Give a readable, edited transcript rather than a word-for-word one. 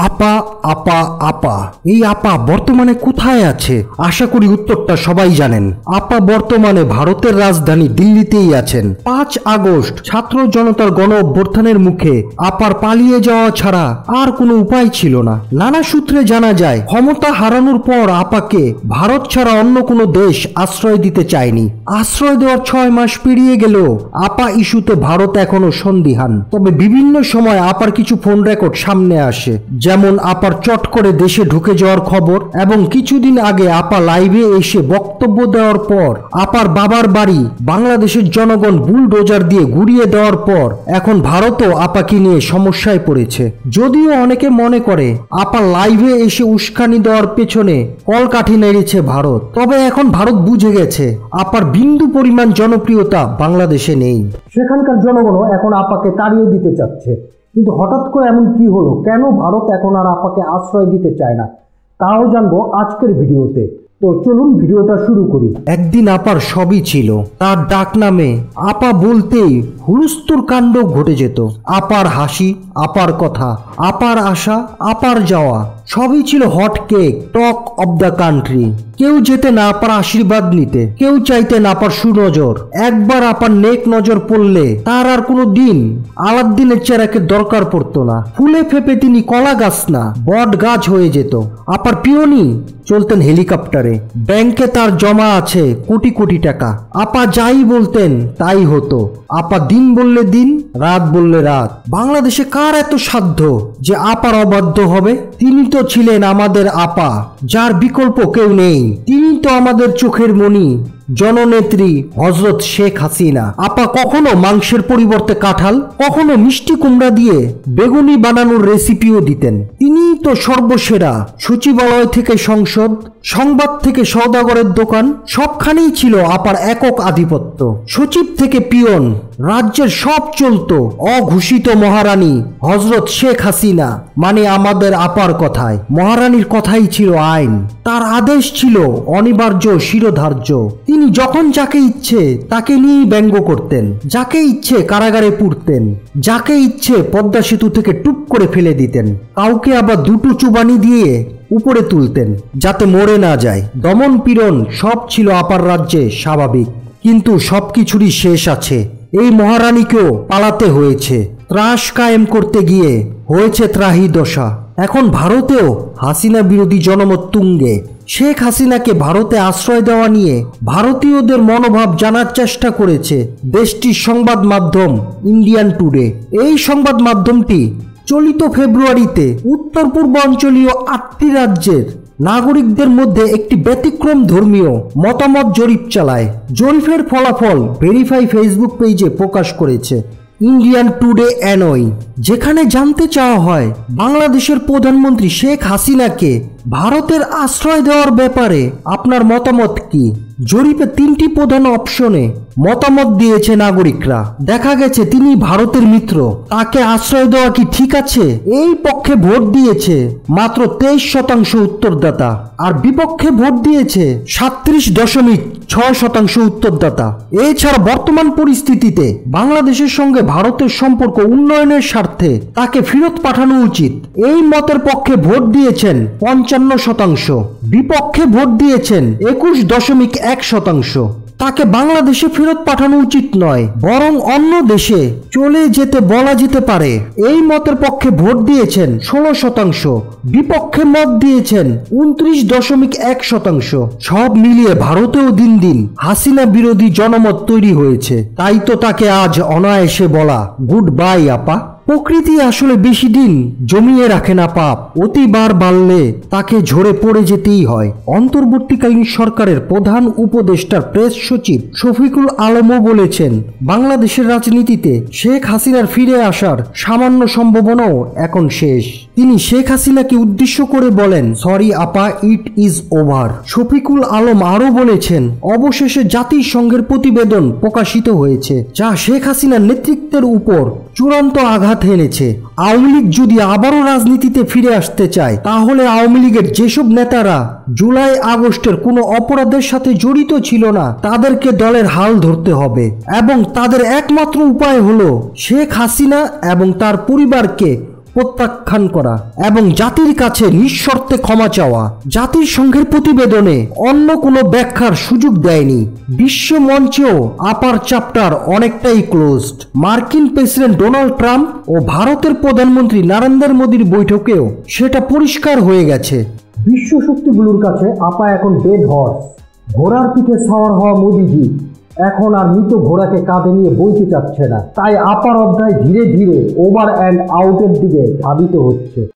আপা আপা আপা এই আপা বর্তমানে কোথায় আছে? আশা করি উত্তরটা সবাই জানেন। আপা বর্তমানে ভারতের রাজধানী দিল্লিতেই আছেন। 5 আগস্ট ছাত্র জনতার গণ অভ্যুত্থানের মুখে আপার পালিয়ে যাওয়া ছাড়া আর কোনো উপায় ছিল না। নানা সূত্রে জানা যায় ক্ষমতা হারানোর পর আপাকে ভারত ছাড়া অন্য কোনো দেশ আশ্রয় দিতে চায়নি। আশ্রয় দেওয়ার 6 মাস পেরিয়ে গেলেও আপা ইস্যুতে ভারত এখনো সন্দিহান। তবে বিভিন্ন সময় আপার কিছু ফোন রেকর্ড সামনে আসে, যেমন আপার চট করে দেশে ঢুকে যাওয়ার খবর এবং কিছুদিন আগে আপা লাইভে এসে বক্তব্য দেওয়ার পর আপার বাবার বাড়ি বাংলাদেশের জনগণ বুলডোজার দিয়ে গুড়িয়ে দেওয়ার পর এখন ভারতও আপাকে নিয়ে সমস্যায় পড়েছে। যদিও অনেকে মনে করে আপা লাইভে এসে উস্কানি দেওয়ার পেছনে কলকাঠি নেড়েছে ভারত, তবে এখন ভারত বুঝে গেছে আপার বিন্দু পরিমাণ জনপ্রিয়তা বাংলাদেশে নেই। সেখানকার জনগণও এখন আপাকে তাড়িয়ে দিতে চাচ্ছে। কিন্তু হঠাৎ করে এমন কি হলো, কেন ভারত এখন আর আপাকে আশ্রয় দিতে চায় না, তাও জানবো আজকের ভিডিওতে। তো চলুন ভিডিওটা শুরু করি। একদিন আপার সবই ছিল, তার ডাক নামে আপা বলতেই হুলস্থুল কাণ্ড ঘটে যেত। আপার হাসি, আপার কথা, আপার আশা, আপার যাওয়া সবই ছিল hot cake, talk of the country. কেউ যেতে না আপার আশীর্বাদ নিতে, কেউ চাইতেন আপার সুনজর। একবার আপার নেক নজর পড়লে তার আর কোনো দিন আলাদ্দিনের চেরাকের দরকার পড়তো না। ফুলে ফেপে তিনি কলা গাছ না বট গাছ হয়ে যেত। আপার পিওনি চলতেন হেলিকপ্টারে, ব্যাংকে তার জমা আছে কোটি কোটি টাকা। আপা যাই বলতেন তাই হতো। আপা দিন বললে দিন, রাত বললে রাত। বাংলাদেশে কার এত সাধ্য যে আপার অবাধ্য হবে? তিনি তো ছিলেন আমাদের আপা, যার বিকল্প কেউ নেই। তিনি তো আমাদের চোখের মণি, জননেত্রী হযরত শেখ হাসিনা। আপা কখনো মাংসের পরিবর্তে কাঁঠাল, কখনো মিষ্টি কুমড়া দিয়ে বেগুনি বানানোর রেসিপিও দিতেন। তিনিই তো সর্বসেরা। সচিবালয় থেকে সংসদ, সংবাদ থেকে সওদাগরের দোকান, সবখানেই ছিল আপার একক আধিপত্য। সচিব থেকে পিয়ন, রাজ্যের সব চলত অঘোষিত মহারানী হযরত শেখ হাসিনা। মানে আমাদের আপার কথায় মহারানীর কথাই ছিল আইন, তার আদেশ ছিল অনিবার্য শিরোধার্য। তিনি যখন যাকে ইচ্ছে তাকে নিয়েই ব্যঙ্গ করতেন, যাকে ইচ্ছে কারাগারে পুরতেন, যাকে ইচ্ছে পদ্মা সেতু থেকে টুপ করে ফেলে দিতেন। কাউকে আবার দুটো চুবানি দিয়ে উপরে তুলতেন যাতে মরে না যায়। দমন পীড়ন সব ছিল আপার রাজ্যে স্বাভাবিক, কিন্তু সবকিছুরই শেষ আছে। এই মহারানীকেও পালাতে হয়েছে। ত্রাস কায়েম করতে গিয়ে হয়েছে ত্রাহি দশা। এখন ভারতেও হাসিনা বিরোধী জনমত তুঙ্গে। শেখ হাসিনাকে ভারতে আশ্রয় দেওয়া নিয়ে ভারতীয়দের মনোভাব জানার চেষ্টা করেছে দেশটির সংবাদ মাধ্যম ইন্ডিয়ান টুডে। এই সংবাদ মাধ্যমটি চলিত ফেব্রুয়ারিতে উত্তর পূর্বাঞ্চলীয় 8টি রাজ্যের নাগরিকদের মধ্যে একটি ব্যতিক্রম ধর্মীয় মতামত জরিপ চালায়। জরিপের ফলাফল ভেরিফাই ফেসবুক পেজে প্রকাশ করেছে ইন্ডিয়ান টুডে অ্যানয়, যেখানে জানতে চাওয়া হয় বাংলাদেশের প্রধানমন্ত্রী শেখ হাসিনাকে ভারতের আশ্রয় দেওয়ার ব্যাপারে আপনার মতামত কি। জরিপে 3টি প্রধান অপশনে মতামত দিয়েছে নাগরিকরা। দেখা গেছে তিনি ভারতের মিত্র, তাকে আশ্রয় দেওয়া কি ঠিক আছে? এই পক্ষে ভোট দিয়েছে মাত্র 23% উত্তরদাতা, আর বিপক্ষে ভোট দিয়েছে 37.6% উত্তরদাতা। এছাড়া বর্তমান পরিস্থিতিতে বাংলাদেশের সঙ্গে ভারতের সম্পর্ক উন্নয়নের স্বার্থে তাকে ফেরত পাঠানো উচিত, এই মতের পক্ষে ভোট দিয়েছেন 55%, বিপক্ষে ভোট দিয়েছেন 21.1%। তাকে বাংলাদেশে ফেরত পাঠানো উচিত নয়, বরং অন্য দেশে চলে যেতে বলা যেতে পারে, এই মতের পক্ষে ভোট দিয়েছেন 16%, বিপক্ষে মত দিয়েছেন 29.1%। সব মিলিয়ে ভারতেও দিন দিন হাসিনা বিরোধী জনমত তৈরি হয়েছে। তাই তো তাকে আজ অনায়াসে বলা গুড বাই আপা। প্রকৃতি আসলে বেশি দিন জমিয়ে রাখে না পাপ, অতিবার বাড়লে তাকে ঝরে পড়ে যেতেই হয়। অন্তর্বর্তীকালীন সরকারের প্রধান উপদেষ্টার প্রেস সচিব শফিকুল আলমও বলেছেন বাংলাদেশের রাজনীতিতে শেখ হাসিনার ফিরে আসার সামান্য সম্ভাবনাও এখন শেষ। তিনি শেখ হাসিনাকে উদ্দেশ্য করে বলেন, সরি আপা, it is over. Shafiqul Alam আরও বলেছেন অবশেষে জাতিসংঘের প্রতিবেদন প্রকাশিত হয়েছে, যা শেখ হাসিনার নেতৃত্বের উপর চূড়ান্ত আঘাত এনেছে। আওয়ামী লীগ যদি আবারও রাজনীতিতে ফিরে আসতে চায়, তাহলে আওয়ামী লীগের যেসব নেতারা জুলাই আগস্টের কোনো অপরাধের সাথে জড়িত ছিল না তাদেরকে দলের হাল ধরতে হবে, এবং তাদের একমাত্র উপায় হলো শেখ হাসিনা এবং তার পরিবারকে প্রত্যাখ্যান করা এবং জাতির কাছে নিঃশর্তে ক্ষমা চাওয়া। জাতিসংঘের প্রতিবেদনে অন্য কোনো ব্যাখ্যার সুযোগ দেয়নি। বিশ্ব মঞ্চেও আপার চ্যাপ্টার অনেকটাই ক্লোজড। মার্কিন প্রেসিডেন্ট ডোনাল্ড ট্রাম্প ও ভারতের প্রধানমন্ত্রী নরেন্দ্র মোদীর বৈঠকেও সেটা পরিষ্কার হয়ে গেছে। বিশ্ব শক্তিগুলোর কাছে আপা এখন ডেড হর্স। ঘোড়ার পিঠে সাওয়ার হওয়া মোদিজি এখন আর মৃত ঘোড়াকে কাঁধে নিয়ে বইতে চাচ্ছে না। তাই আপার অধ্যায় ধীরে ধীরে ওভার অ্যান্ড আউটের দিকে ধাবিত হচ্ছে।